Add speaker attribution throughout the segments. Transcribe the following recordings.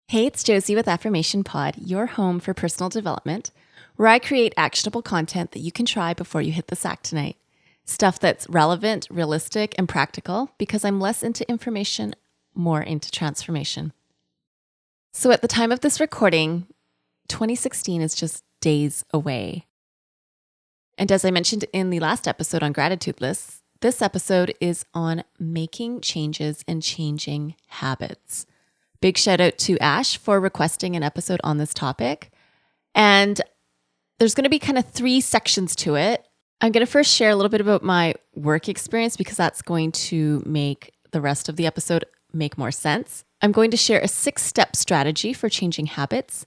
Speaker 1: Hey, it's Josie with Affirmation Pod, your home for personal development, where I create actionable content that you can try before you hit the sack tonight. Stuff that's relevant, realistic, and practical because I'm less into information, more into transformation. So at the time of this recording, 2016 is just days away. And as I mentioned in the last episode on gratitude lists, this episode is on making changes and changing habits. Big shout out to Ash for requesting an episode on this topic. And there's going to be kind of 3 sections to it. I'm going to first share a little bit about my work experience because that's going to make the rest of the episode make more sense. I'm going to share a 6-step strategy for changing habits.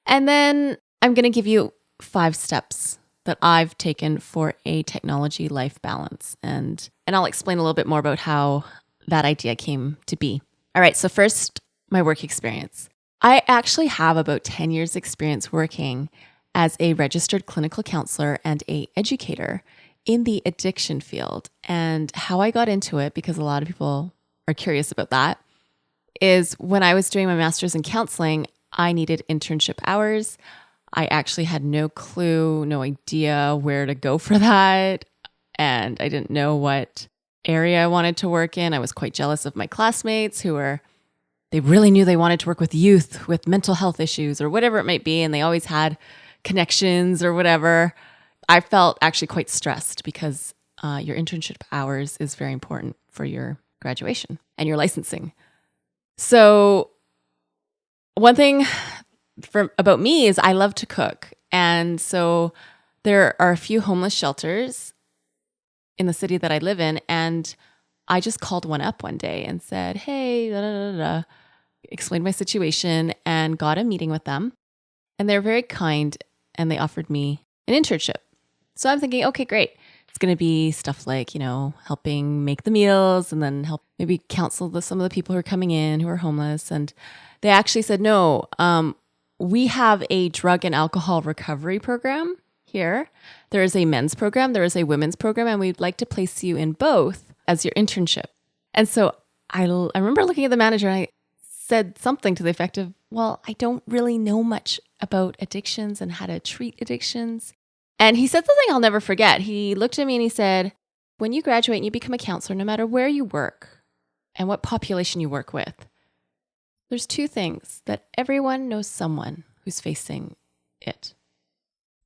Speaker 1: And then I'm going to give you 5 steps that I've taken for a technology life balance. And I'll explain a little bit more about how that idea came to be. All right, so first, my work experience. I actually have about 10 years experience working as a registered clinical counselor and an educator in the addiction field. And how I got into it, because a lot of people are curious about that, is when I was doing my master's in counseling, I needed internship hours. I actually had no clue, no idea where to go for that. And I didn't know what area I wanted to work in. I was quite jealous of my classmates they really knew they wanted to work with youth with mental health issues or whatever it might be. And they always had connections or whatever. I felt actually quite stressed because your internship hours is very important for your graduation and your licensing. So one thing about me is I love to cook. And so there are a few homeless shelters in the city that I live in. And I just called one up one day and said, hey, explained my situation and got a meeting with them. And they're very kind and they offered me an internship. So I'm thinking, okay, great. It's going to be stuff like, helping make the meals and then help maybe counsel some of the people who are coming in who are homeless. And they actually said, no, we have a drug and alcohol recovery program here. There is a men's program, there is a women's program, and we'd like to place you in both as your internship. And so I remember looking at the manager and I said something to the effect of, well, I don't really know much about addictions and how to treat addictions. And he said something I'll never forget. He looked at me and he said, when you graduate and you become a counselor, no matter where you work and what population you work with, there's 2 things that everyone knows someone who's facing it.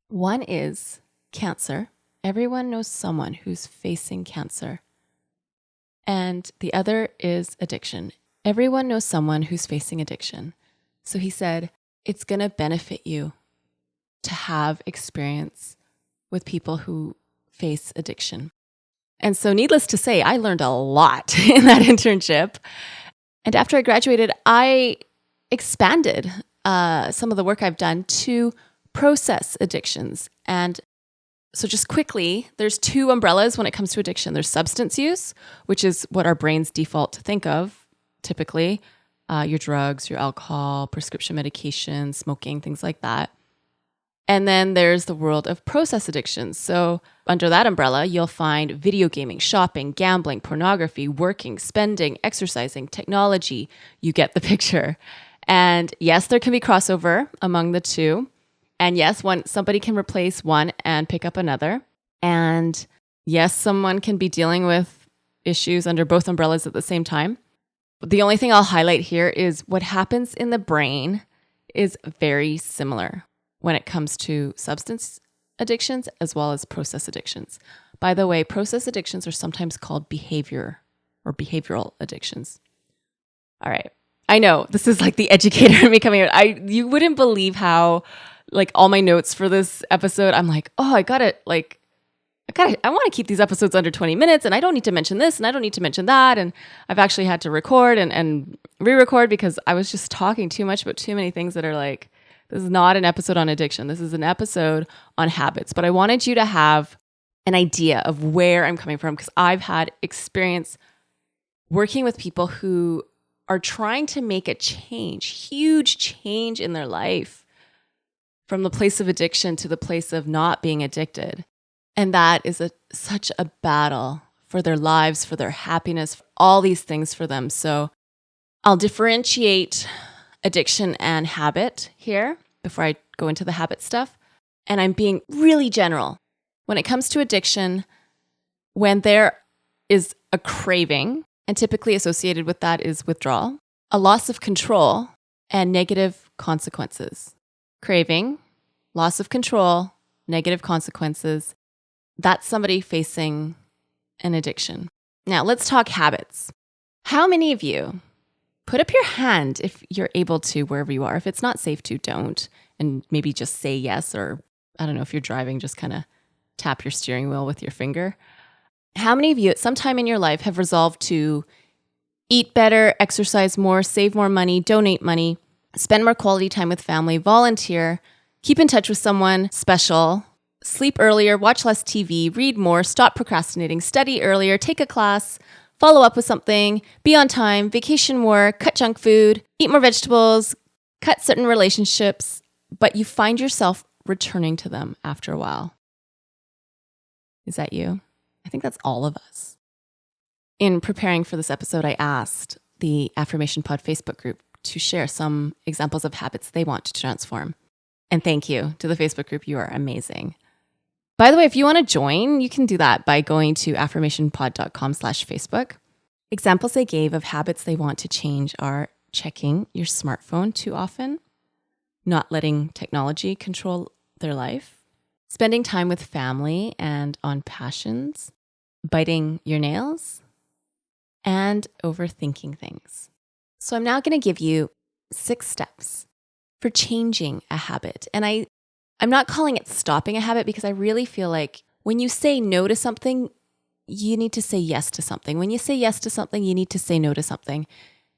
Speaker 1: One is cancer. Everyone knows someone who's facing cancer. And the other is addiction. Everyone knows someone who's facing addiction. So he said, it's going to benefit you to have experience with people who face addiction. And so needless to say, I learned a lot in that internship. And after I graduated, I expanded some of the work I've done to process addictions. And so just quickly, there's 2 umbrellas when it comes to addiction. There's substance use, which is what our brains default to think of, typically, your drugs, your alcohol, prescription medication, smoking, things like that. And then there's the world of process addictions. So under that umbrella, you'll find video gaming, shopping, gambling, pornography, working, spending, exercising, technology. You get the picture. And yes, there can be crossover among the 2. And yes, somebody can replace one and pick up another. And yes, someone can be dealing with issues under both umbrellas at the same time. But the only thing I'll highlight here is what happens in the brain is very similar when it comes to substance addictions as well as process addictions. By the way, process addictions are sometimes called behavior or behavioral addictions. All right. I know this is like the educator in me coming out. You wouldn't believe how all my notes for this episode, I'm like, oh, I want to keep these episodes under 20 minutes and I don't need to mention this and I don't need to mention that. And I've actually had to record and re-record because I was just talking too much about too many things that are like, this is not an episode on addiction. This is an episode on habits. But I wanted you to have an idea of where I'm coming from because I've had experience working with people who are trying to make a change, huge change in their life from the place of addiction to the place of not being addicted. And that is such a battle for their lives, for their happiness, all these things for them. So I'll differentiate addiction and habit here before I go into the habit stuff. And I'm being really general. When it comes to addiction, when there is a craving, and typically associated with that is withdrawal, a loss of control, and negative consequences. Craving, loss of control, negative consequences. That's somebody facing an addiction. Now, let's talk habits. How many of you, put up your hand if you're able to, wherever you are. If it's not safe to, don't. And maybe just say yes, or I don't know, if you're driving, just kind of tap your steering wheel with your finger. How many of you at some time in your life have resolved to eat better, exercise more, save more money, donate money, spend more quality time with family, volunteer, keep in touch with someone special, sleep earlier, watch less TV, read more, stop procrastinating, study earlier, take a class, follow up with something, be on time, vacation more, cut junk food, eat more vegetables, cut certain relationships, but you find yourself returning to them after a while? Is that you? I think that's all of us. In preparing for this episode, I asked the Affirmation Pod Facebook group to share some examples of habits they want to transform. And thank you to the Facebook group. You are amazing. By the way, if you want to join, you can do that by going to affirmationpod.com/Facebook. Examples they gave of habits they want to change are checking your smartphone too often, not letting technology control their life, spending time with family and on passions, biting your nails, and overthinking things. So I'm now going to give you 6 steps for changing a habit. And I'm not calling it stopping a habit, because I really feel like when you say no to something, you need to say yes to something. When you say yes to something, you need to say no to something.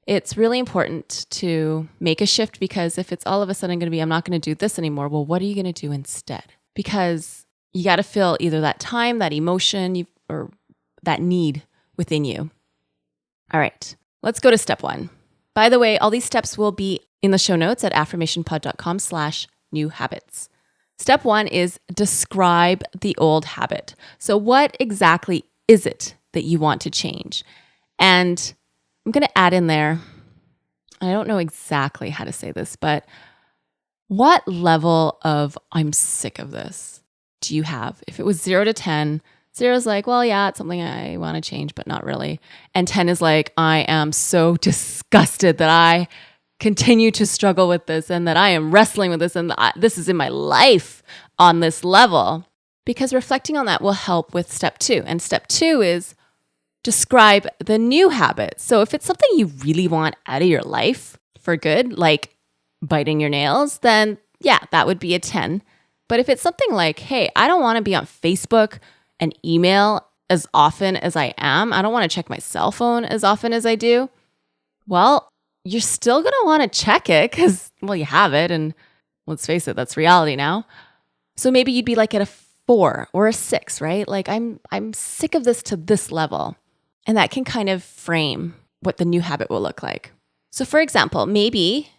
Speaker 1: It's really important to make a shift, because if it's all of a sudden going to be, I'm not going to do this anymore, well, what are you going to do instead? Because you got to feel either that time, that emotion, or that need within you. All right, let's go to step 1. By the way, all these steps will be in the show notes at affirmationpod.com/new habits. Step 1 is describe the old habit. So what exactly is it that you want to change? And I'm going to add in there, I don't know exactly how to say this, but what level of I'm sick of this do you have? If it was 0 to 10, 0 is like, well, yeah, it's something I want to change, but not really. And 10 is like, I am so disgusted that I continue to struggle with this, and that I am wrestling with this, and this is in my life on this level. Because reflecting on that will help with step 2. And step 2 is describe the new habit. So if it's something you really want out of your life for good, like biting your nails, then yeah, that would be a 10. But if it's something like, hey, I don't want to be on Facebook and email as often as I am, I don't want to check my cell phone as often as I do, well, you're still going to want to check it because, well, you have it. And let's face it, that's reality now. So maybe you'd be like at a 4 or a 6, right? Like I'm sick of this to this level. And that can kind of frame what the new habit will look like. So for example, maybe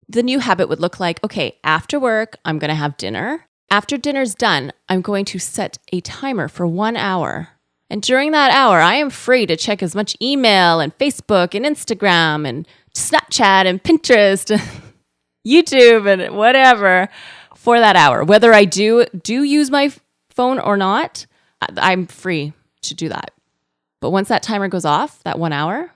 Speaker 1: the new habit would look like, okay, after work, I'm going to have dinner. After dinner's done, I'm going to set a timer for 1 hour. And during that hour, I am free to check as much email and Facebook and Instagram and Snapchat and Pinterest and YouTube and whatever for that hour. Whether I do use my phone or not, I'm free to do that. But once that timer goes off, that 1 hour,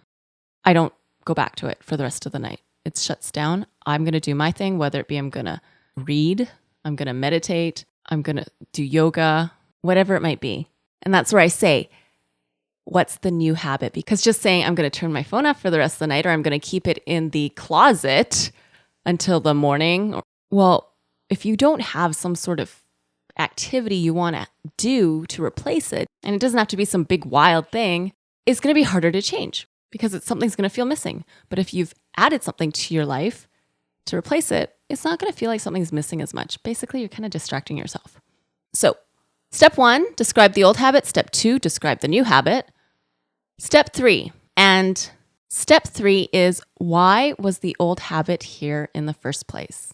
Speaker 1: I don't go back to it for the rest of the night. It shuts down. I'm going to do my thing, whether it be I'm going to read, I'm going to meditate, I'm going to do yoga, whatever it might be. And that's where I say, what's the new habit? Because just saying I'm going to turn my phone off for the rest of the night, or I'm going to keep it in the closet until the morning. Well, if you don't have some sort of activity you want to do to replace it, and it doesn't have to be some big wild thing, it's going to be harder to change because something's going to feel missing. But if you've added something to your life to replace it, it's not going to feel like something's missing as much. Basically, you're kind of distracting yourself. So step 1, describe the old habit. Step 2, describe the new habit. Step 3. And step 3 is, why was the old habit here in the first place?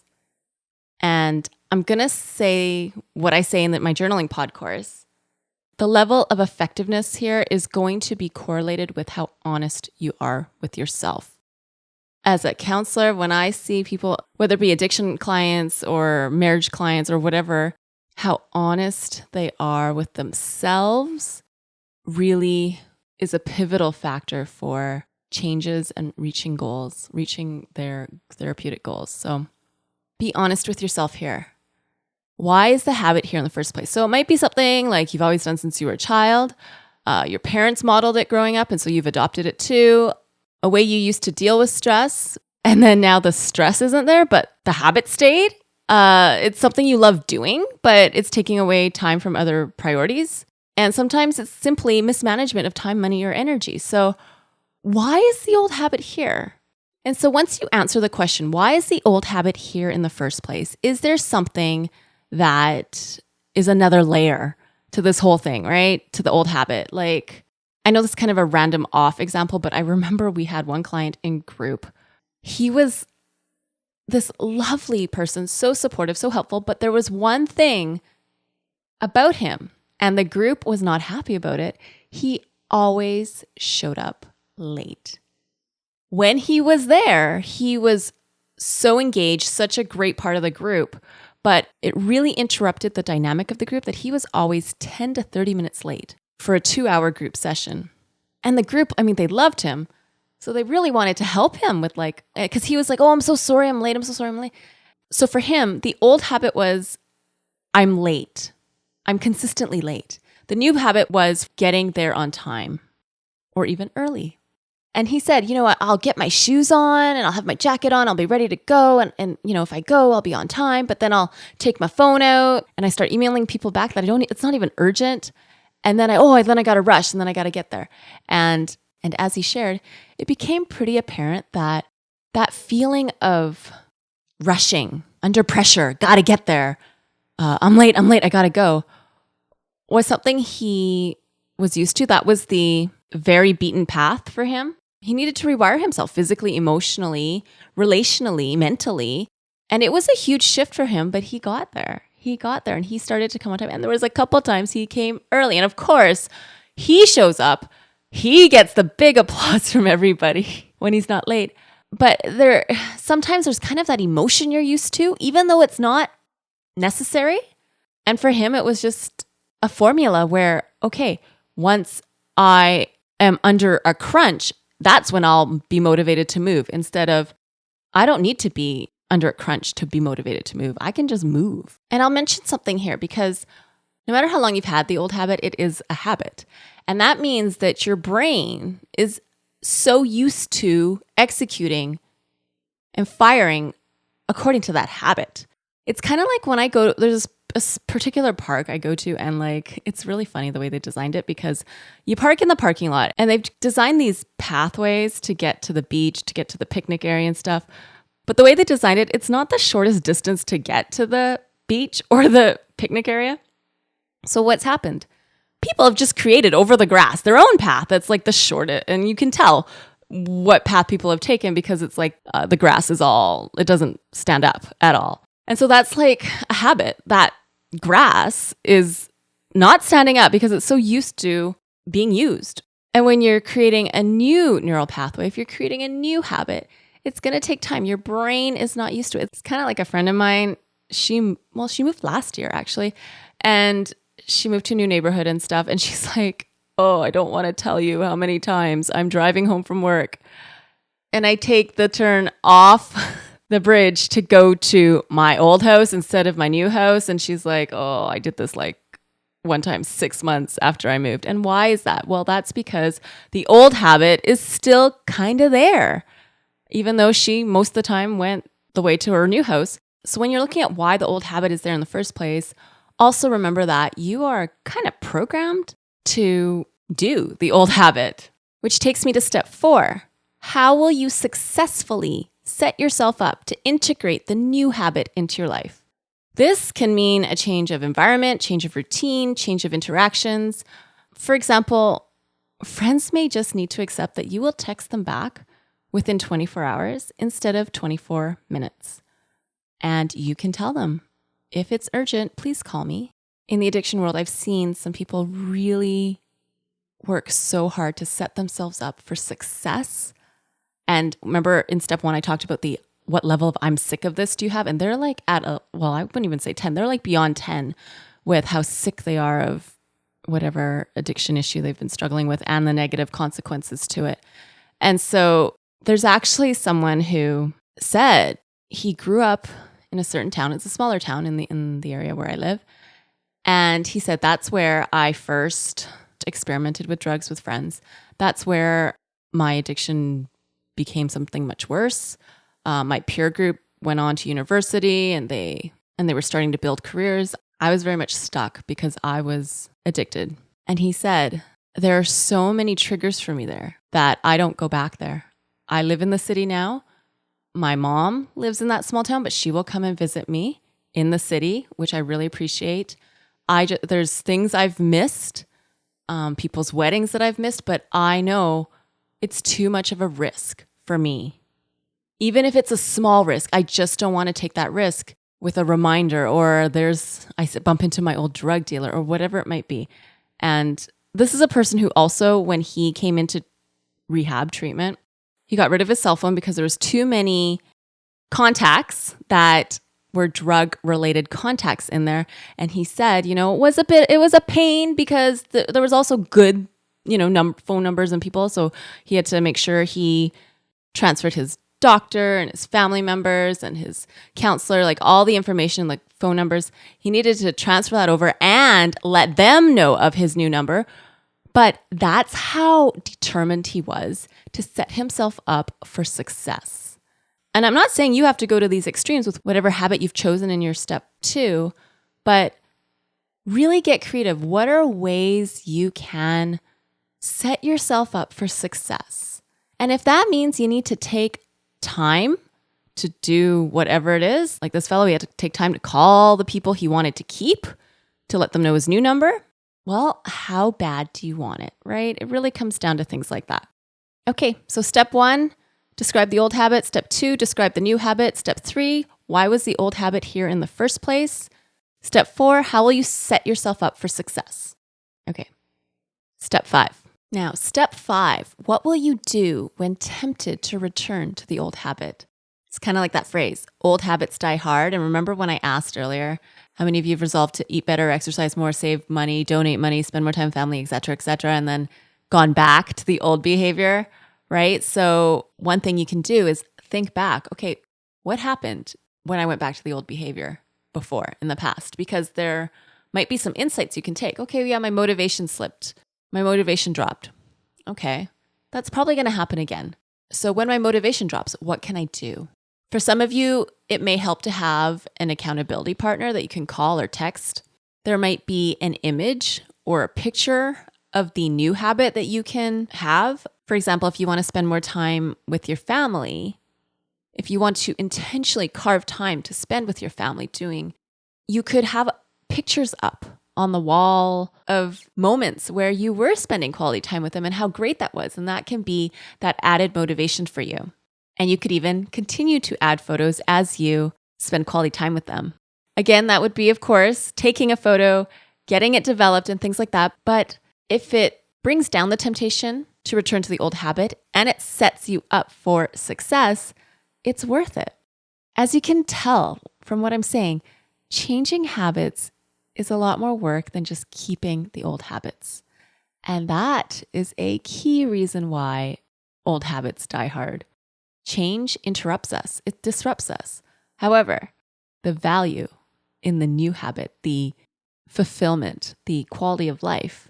Speaker 1: And I'm going to say what I say in my journaling pod course. The level of effectiveness here is going to be correlated with how honest you are with yourself. as a counselor, when I see people, whether it be addiction clients or marriage clients or whatever, how honest they are with themselves really is a pivotal factor for changes and reaching goals, reaching their therapeutic goals. So be honest with yourself here. Why is the habit here in the first place? So it might be something like you've always done since you were a child. Your parents modeled it growing up, and so you've adopted it too. A way you used to deal with stress, and then now the stress isn't there, but the habit stayed. It's something you love doing, but it's taking away time from other priorities. And sometimes it's simply mismanagement of time, money, or energy. So why is the old habit here? And so once you answer the question, why is the old habit here in the first place? Is there something that is another layer to this whole thing, right? To the old habit. Like, I know this is kind of a random off example, but I remember we had one client in group. He was this lovely person, so supportive, so helpful, but there was one thing about him, and the group was not happy about it. He always showed up late. When he was there, he was so engaged, such a great part of the group, but it really interrupted the dynamic of the group that he was always 10 to 30 minutes late for a 2-hour group session. And the group, I mean, they loved him. So they really wanted to help him with because he was like, oh, I'm so sorry, I'm late. I'm so sorry, I'm late. So for him, the old habit was, I'm late. I'm consistently late. The new habit was getting there on time or even early. And he said, you know what, I'll get my shoes on and I'll have my jacket on. I'll be ready to go. And you know, if I go, I'll be on time. But then I'll take my phone out and I start emailing people back that it's not even urgent. And then I got to rush and then I got to get there. And as he shared, it became pretty apparent that feeling of rushing, under pressure, got to get there, I'm late, I got to go, was something he was used to. That was the very beaten path for him. He needed to rewire himself physically, emotionally, relationally, mentally. And it was a huge shift for him, but he got there. And he started to come on time. And there was a couple times he came early. And of course, he shows up. He gets the big applause from everybody when he's not late. But sometimes there's kind of that emotion you're used to, even though it's not necessary. And for him, it was just a formula where, okay, once I am under a crunch, that's when I'll be motivated to move, instead of, I don't need to be under a crunch to be motivated to move. I can just move. And I'll mention something here because no matter how long you've had the old habit, it is a habit. And that means that your brain is so used to executing and firing according to that habit. It's kind of like when I go, there's a particular park I go to, and it's really funny the way they designed it, because you park in the parking lot and they've designed these pathways to get to the beach, to get to the picnic area and stuff. But the way they designed it, it's not the shortest distance to get to the beach or the picnic area. So what's happened? People have just created over the grass their own path that's like the shortest, and you can tell what path people have taken because it's like the grass it doesn't stand up at all. And so that's like a habit. That grass is not standing up because it's so used to being used. And when you're creating a new neural pathway, if you're creating a new habit, it's going to take time. Your brain is not used to it. It's kind of like a friend of mine. She moved last year actually. And she moved to a new neighborhood and stuff. And she's like, oh, I don't want to tell you how many times I'm driving home from work and I take the turn off the bridge to go to my old house instead of my new house. And she's like, oh, I did this like one time 6 months after I moved. And why is that? Well, that's because the old habit is still kind of there, even though she most of the time went the way to her new house. So when you're looking at why the old habit is there in the first place, also remember that you are kind of programmed to do the old habit, which takes me to step 4. How will you successfully set yourself up to integrate the new habit into your life? This can mean a change of environment, change of routine, change of interactions. For example, friends may just need to accept that you will text them back within 24 hours instead of 24 minutes. And you can tell them, if it's urgent, please call me. In the addiction world, I've seen some people really work so hard to set themselves up for success And remember in step 1, I talked about what level of I'm sick of this do you have? And they're like I wouldn't even say 10. They're like beyond 10 with how sick they are of whatever addiction issue they've been struggling with and the negative consequences to it. And so there's actually someone who said he grew up in a certain town. It's a smaller town in the area where I live. And he said, that's where I first experimented with drugs with friends. That's where my addiction became something much worse. My peer group went on to university and they were starting to build careers. I was very much stuck because I was addicted. And he said, there are so many triggers for me there that I don't go back there. I live in the city now. My mom lives in that small town, but she will come and visit me in the city, which I really appreciate. There's things I've missed, people's weddings that I've missed, but I know it's too much of a risk for me. Even if it's a small risk, I just don't want to take that risk with a reminder or I bump into my old drug dealer or whatever it might be. And this is a person who also, when he came into rehab treatment, he got rid of his cell phone because there was too many contacts that were drug-related contacts in there. And he said, it was a pain because there was also good, phone numbers and people. So he had to make sure he transferred his doctor and his family members and his counselor, like all the information, like phone numbers. He needed to transfer that over and let them know of his new number. But that's how determined he was to set himself up for success. And I'm not saying you have to go to these extremes with whatever habit you've chosen in your step 2, but really get creative. What are ways you can set yourself up for success? And if that means you need to take time to do whatever it is, like this fellow, he had to take time to call the people he wanted to keep to let them know his new number. Well, how bad do you want it, right? It really comes down to things like that. Okay, so step 1, describe the old habit. Step 2, describe the new habit. Step 3, why was the old habit here in the first place? Step 4, how will you set yourself up for success? Okay, step 5. Now, step 5, what will you do when tempted to return to the old habit? It's kind of like that phrase, old habits die hard. And remember when I asked earlier, how many of you have resolved to eat better, exercise more, save money, donate money, spend more time with family, et cetera, and then gone back to the old behavior, right? So one thing you can do is think back, okay, what happened when I went back to the old behavior before in the past? Because there might be some insights you can take. Okay, yeah, my motivation slipped. My motivation dropped. Okay, that's probably going to happen again. So when my motivation drops, what can I do? For some of you, it may help to have an accountability partner that you can call or text. There might be an image or a picture of the new habit that you can have. For example, if you want to spend more time with your family, if you want to intentionally carve time to spend with your family you could have pictures up on the wall of moments where you were spending quality time with them and how great that was. And that can be that added motivation for you. And you could even continue to add photos as you spend quality time with them. Again, that would be, of course, taking a photo, getting it developed and things like that. But if it brings down the temptation to return to the old habit and it sets you up for success, it's worth it. As you can tell from what I'm saying, changing habits is a lot more work than just keeping the old habits. And that is a key reason why old habits die hard. Change interrupts us. It disrupts us. However, the value in the new habit, the fulfillment, the quality of life,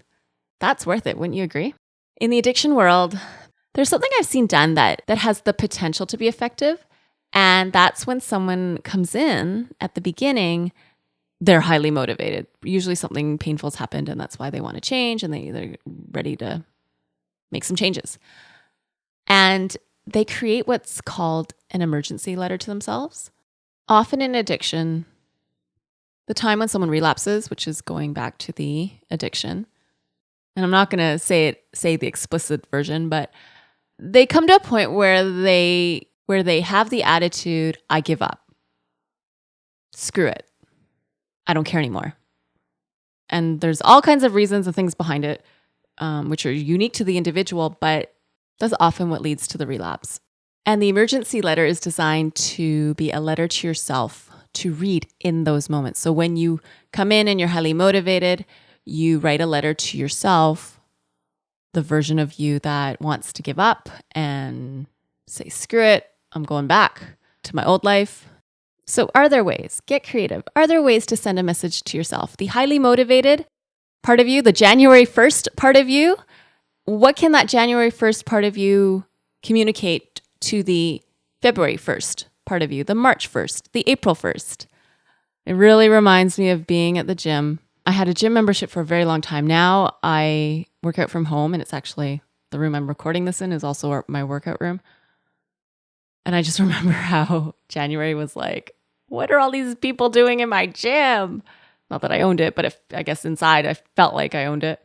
Speaker 1: that's worth it. Wouldn't you agree? In the addiction world, there's something I've seen done that has the potential to be effective. And that's when someone comes in at the beginning, they're highly motivated. Usually something painful has happened and that's why they want to change and they're ready to make some changes. And they create what's called an emergency letter to themselves. Often in addiction, the time when someone relapses, which is going back to the addiction, and I'm not going to say the explicit version, but they come to a point where they have the attitude, I give up. Screw it. I don't care anymore. And there's all kinds of reasons and things behind it, which are unique to the individual, but that's often what leads to the relapse. And the emergency letter is designed to be a letter to yourself to read in those moments. So when you come in and you're highly motivated, you write a letter to yourself, the version of you that wants to give up and say, screw it, I'm going back to my old life. So are there ways? Get creative. Are there ways to send a message to yourself? The highly motivated part of you, the January 1st part of you, what can that January 1st part of you communicate to the February 1st part of you, the March 1st, the April 1st? It really reminds me of being at the gym. I had a gym membership for a very long time. Now I work out from home, and it's actually the room I'm recording this in is also my workout room. And I just remember how January was like, what are all these people doing in my gym? Not that I owned it, but I guess inside I felt like I owned it.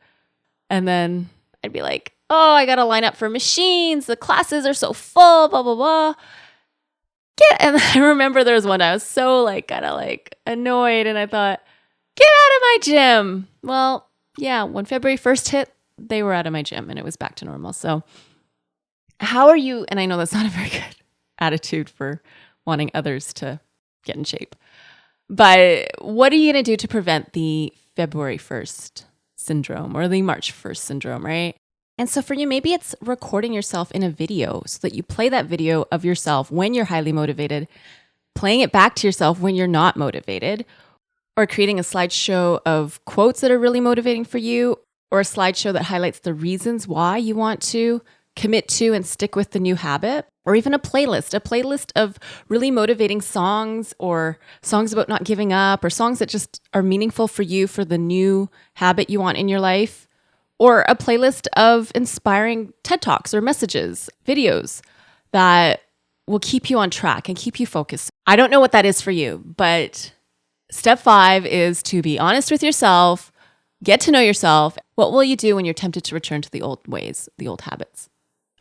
Speaker 1: And then I'd be like, oh, I got to line up for machines. The classes are so full, blah, blah, blah. And I remember there was one I was so kind of annoyed, and I thought, get out of my gym. Well, yeah, when February 1st hit, they were out of my gym and it was back to normal. So how are you? And I know that's not a very good attitude for wanting others to get in shape. But what are you going to do to prevent the February 1st syndrome or the March 1st syndrome, right? And so for you, maybe it's recording yourself in a video so that you play that video of yourself when you're highly motivated, playing it back to yourself when you're not motivated, or creating a slideshow of quotes that are really motivating for you, or a slideshow that highlights the reasons why you want to commit to and stick with the new habit, or even a playlist of really motivating songs, or songs about not giving up, or songs that just are meaningful for you for the new habit you want in your life, or a playlist of inspiring TED Talks or messages, videos that will keep you on track and keep you focused. I don't know what that is for you, but step 5 is to be honest with yourself, get to know yourself. What will you do when you're tempted to return to the old ways, the old habits?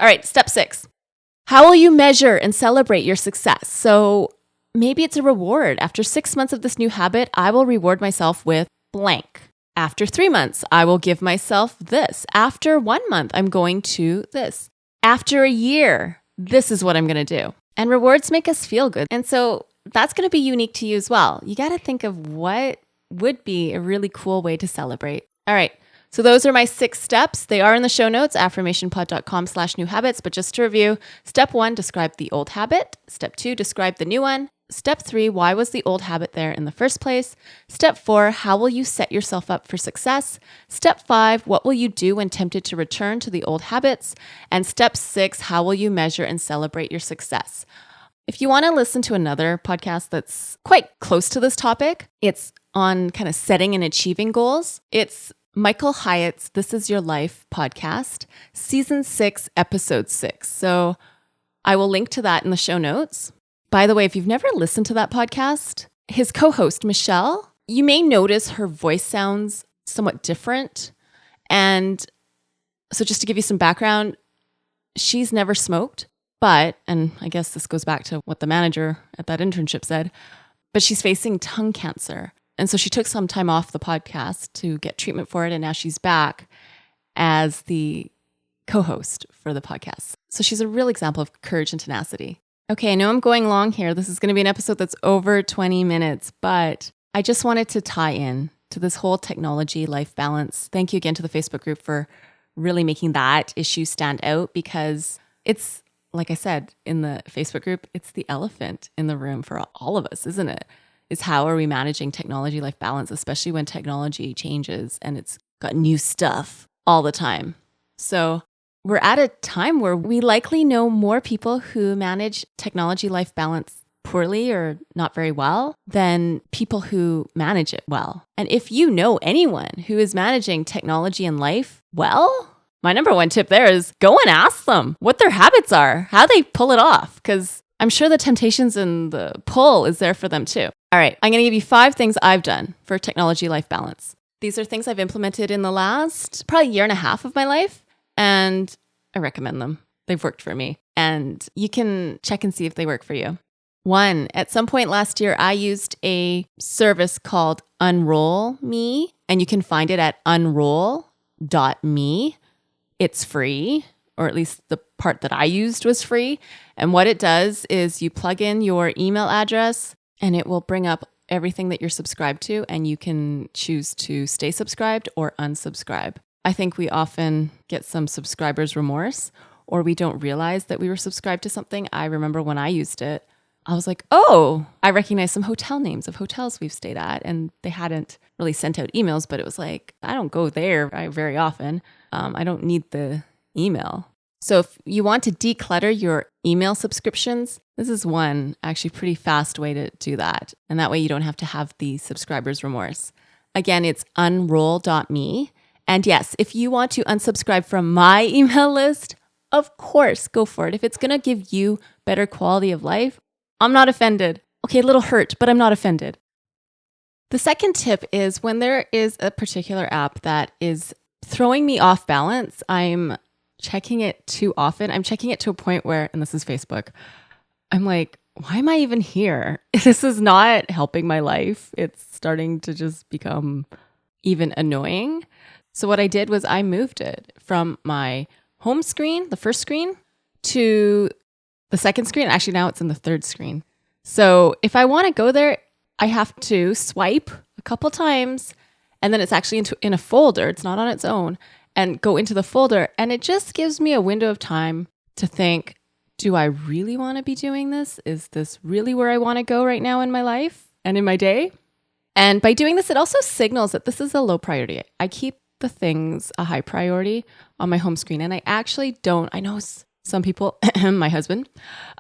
Speaker 1: All right, step 6. How will you measure and celebrate your success? So maybe it's a reward. After 6 months of this new habit, I will reward myself with blank. After 3 months, I will give myself this. After 1 month, I'm going to this. After a year, this is what I'm going to do. And rewards make us feel good. And so that's going to be unique to you as well. You got to think of what would be a really cool way to celebrate. All right. So those are my 6 steps. They are in the show notes, affirmationpod.com/new habits. But just to review, step 1, describe the old habit. Step 2, describe the new one. Step 3, why was the old habit there in the first place? Step 4, how will you set yourself up for success? Step 5, what will you do when tempted to return to the old habits? And step 6, how will you measure and celebrate your success? If you want to listen to another podcast that's quite close to this topic, it's on kind of setting and achieving goals. It's Michael Hyatt's This Is Your Life podcast, season 6, episode 6. So I will link to that in the show notes. By the way, if you've never listened to that podcast, his co-host, Michelle, you may notice her voice sounds somewhat different. And so just to give you some background, she's never smoked, but, and I guess this goes back to what the manager at that internship said, but she's facing tongue cancer. And so she took some time off the podcast to get treatment for it. And now she's back as the co-host for the podcast. So she's a real example of courage and tenacity. Okay, I know I'm going long here. This is going to be an episode that's over 20 minutes, but I just wanted to tie in to this whole technology life balance. Thank you again to the Facebook group for really making that issue stand out, because it's, like I said, in the Facebook group, it's the elephant in the room for all of us, isn't it? Is how are we managing technology life balance, especially when technology changes and it's got new stuff all the time. So we're at a time where we likely know more people who manage technology life balance poorly or not very well than people who manage it well. And if you know anyone who is managing technology and life well, my number one tip there is go and ask them what their habits are, how they pull it off, because I'm sure the temptations and the pull is there for them too. All right, I'm going to give you 5 things I've done for technology life balance. These are things I've implemented in the last probably year and a half of my life, and I recommend them. They've worked for me, and you can check and see if they work for you. 1, at some point last year, I used a service called Unroll Me, and you can find it at unroll.me. It's free. or at least the part that I used was free. And what it does is you plug in your email address and it will bring up everything that you're subscribed to, and you can choose to stay subscribed or unsubscribe. I think we often get some subscriber's remorse, or we don't realize that we were subscribed to something. I remember when I used it, I was like, oh, I recognize some hotel names of hotels we've stayed at, and they hadn't really sent out emails, but it was like, I don't go there very often. I don't need the email. So if you want to declutter your email subscriptions, this is one actually pretty fast way to do that. And that way you don't have to have the subscriber's remorse. Again, it's unroll.me. And yes, if you want to unsubscribe from my email list, of course, go for it. If it's going to give you better quality of life, I'm not offended. Okay, a little hurt, but I'm not offended. The second tip is when there is a particular app that is throwing me off balance, I'm checking it too often. I'm checking it to a point where, and this is Facebook, I'm like, why am I even here? This is not helping my life. It's starting to just become even annoying. So what I did was I moved it from my home screen, the first screen, to the second screen. Actually, now it's in the third screen. So if I want to go there, I have to swipe a couple times, and then it's actually in a folder. It's not on its own, and go into the folder. And it just gives me a window of time to think, do I really want to be doing this? Is this really where I want to go right now in my life and in my day? And by doing this, it also signals that this is a low priority. I keep the things a high priority on my home screen. And I actually don't, I know some people, my husband,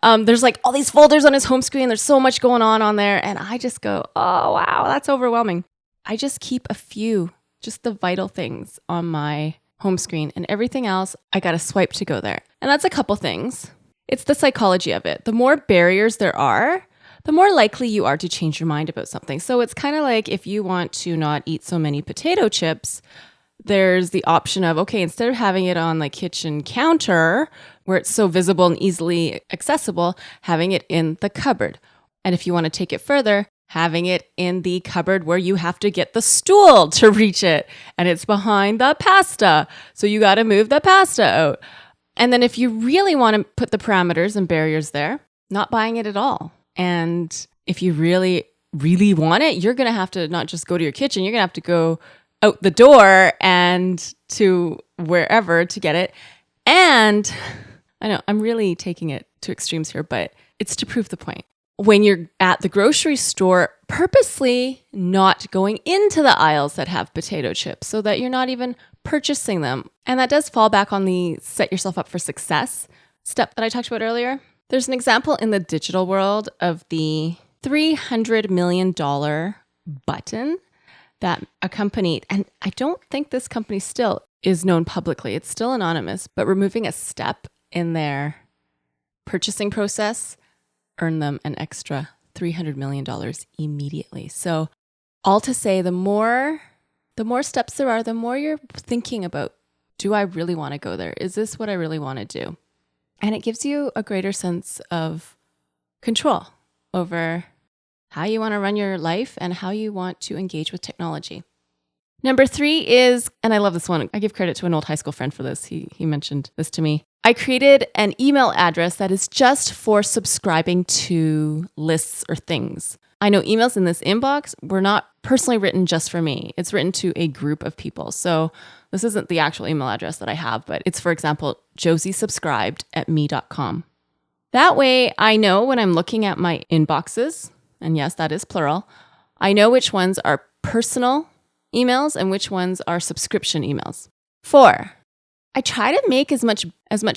Speaker 1: there's like all these folders on his home screen. There's so much going on there. And I just go, oh, wow, that's overwhelming. I just keep a few, just the vital things on my home screen, and everything else, I got to swipe to go there. And that's a couple things. It's the psychology of it. The more barriers there are, the more likely you are to change your mind about something. So it's kind of like if you want to not eat so many potato chips, there's the option of, okay, instead of having it on the kitchen counter where it's so visible and easily accessible, having it in the cupboard. And if you want to take it further, having it in the cupboard where you have to get the stool to reach it, and it's behind the pasta. So you got to move the pasta out. And then if you really want to put the parameters and barriers there, not buying it at all. And if you really, really want it, you're going to have to not just go to your kitchen, you're going to have to go out the door and to wherever to get it. And I know I'm really taking it to extremes here, but it's to prove the point. When you're at the grocery store, purposely not going into the aisles that have potato chips so that you're not even purchasing them. And that does fall back on the set yourself up for success step that I talked about earlier. There's an example in the digital world of the $300 million button that a company, and I don't think this company still is known publicly, it's still anonymous, but removing a step in their purchasing process earned them an extra $300 million immediately. So all to say, the more steps there are, the more you're thinking about, do I really want to go there? Is this what I really want to do? And it gives you a greater sense of control over how you want to run your life and how you want to engage with technology. Number 3 is, and I love this one, I give credit to an old high school friend for this. He mentioned this to me. I created an email address that is just for subscribing to lists or things. I know emails in this inbox were not personally written just for me. It's written to a group of people. So this isn't the actual email address that I have, but it's, for example, josiesubscribed@me.com. That way I know when I'm looking at my inboxes, and yes, that is plural, I know which ones are personal emails and which ones are subscription emails. 4, I try to make as much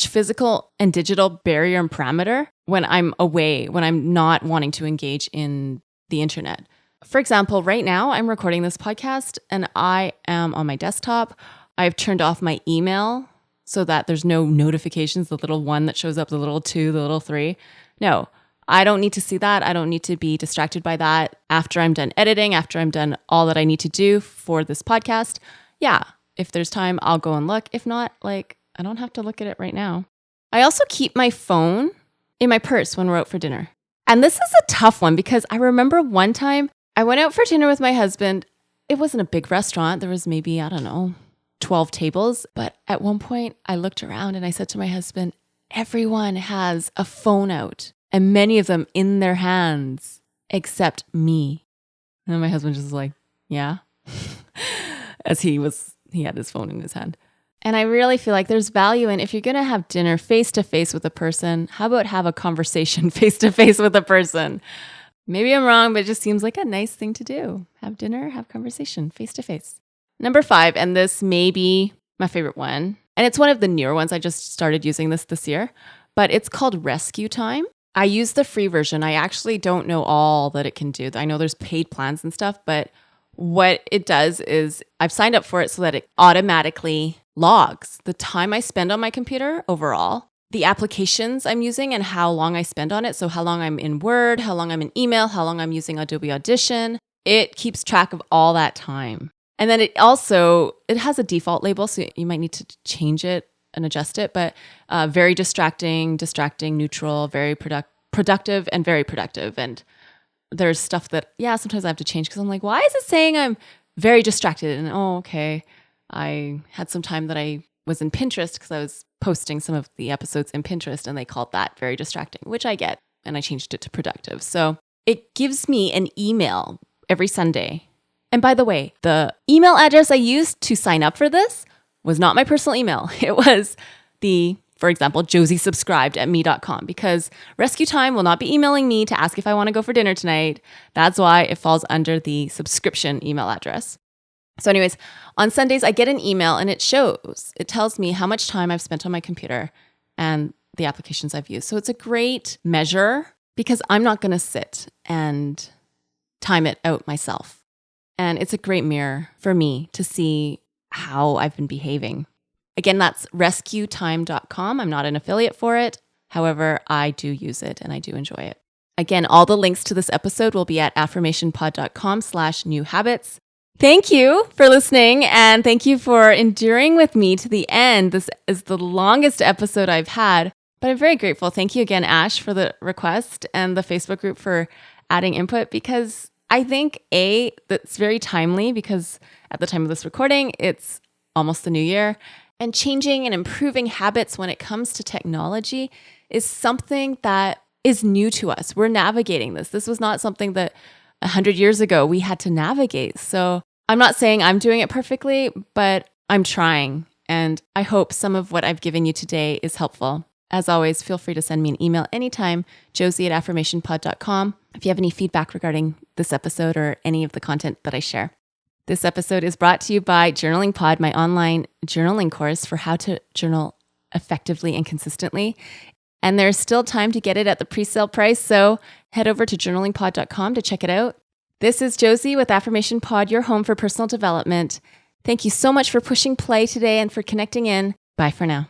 Speaker 1: physical and digital barrier and parameter when I'm away, when I'm not wanting to engage in the internet. For example, right now I'm recording this podcast and I am on my desktop. I've turned off my email so that there's no notifications, the little 1 that shows up, the little 2, the little 3. No, I don't need to see that. I don't need to be distracted by that after I'm done editing, after I'm done all that I need to do for this podcast. Yeah, if there's time, I'll go and look. If not, I don't have to look at it right now. I also keep my phone in my purse when we're out for dinner. And this is a tough one because I remember one time I went out for dinner with my husband. It wasn't a big restaurant. There was maybe, 20 12 tables. But at one point I looked around and I said to my husband, everyone has a phone out and many of them in their hands except me. And my husband just was like, yeah, as he had his phone in his hand. And I really feel like there's value in, if you're going to have dinner face to face with a person, how about have a conversation face to face with a person? Maybe I'm wrong, but it just seems like a nice thing to do. Have dinner, have conversation face to face. Number 5, and this may be my favorite one, and it's one of the newer ones. I just started using this year, but it's called Rescue Time. I use the free version. I actually don't know all that it can do. I know there's paid plans and stuff, but what it does is I've signed up for it so that it automatically logs the time I spend on my computer overall, the applications I'm using and how long I spend on it. So how long I'm in Word, how long I'm in email, how long I'm using Adobe Audition. It keeps track of all that time. And then it has a default label, so you might need to change it and adjust it, but very distracting, neutral, very productive, and very productive. And there's stuff that, sometimes I have to change because I'm like, why is it saying I'm very distracted? And okay, I had some time that I was in Pinterest because I was posting some of the episodes in Pinterest and they called that very distracting, which I get. And I changed it to productive. So it gives me an email every Sunday. And by the way, the email address I used to sign up for this was not my personal email. It was for example, josiesubscribed@me.com, because Rescue Time will not be emailing me to ask if I want to go for dinner tonight. That's why it falls under the subscription email address. So anyways, on Sundays, I get an email and it tells me how much time I've spent on my computer and the applications I've used. So it's a great measure because I'm not going to sit and time it out myself. And it's a great mirror for me to see how I've been behaving. Again, that's rescuetime.com. I'm not an affiliate for it. However, I do use it and I do enjoy it. Again, all the links to this episode will be at affirmationpod.com/new habits. Thank you for listening and thank you for enduring with me to the end. This is the longest episode I've had, but I'm very grateful. Thank you again, Ash, for the request and the Facebook group for adding input, because I think that's very timely because at the time of this recording, it's almost the new year, and changing and improving habits when it comes to technology is something that is new to us. We're navigating this. This was not something that 100 years ago we had to navigate. So I'm not saying I'm doing it perfectly, but I'm trying. And I hope some of what I've given you today is helpful. As always, feel free to send me an email anytime, josie@affirmationpod.com, if you have any feedback regarding this episode or any of the content that I share. This episode is brought to you by Journaling Pod, my online journaling course for how to journal effectively and consistently. And there's still time to get it at the pre-sale price, so head over to journalingpod.com to check it out. This is Josie with Affirmation Pod, your home for personal development. Thank you so much for pushing play today and for connecting in. Bye for now.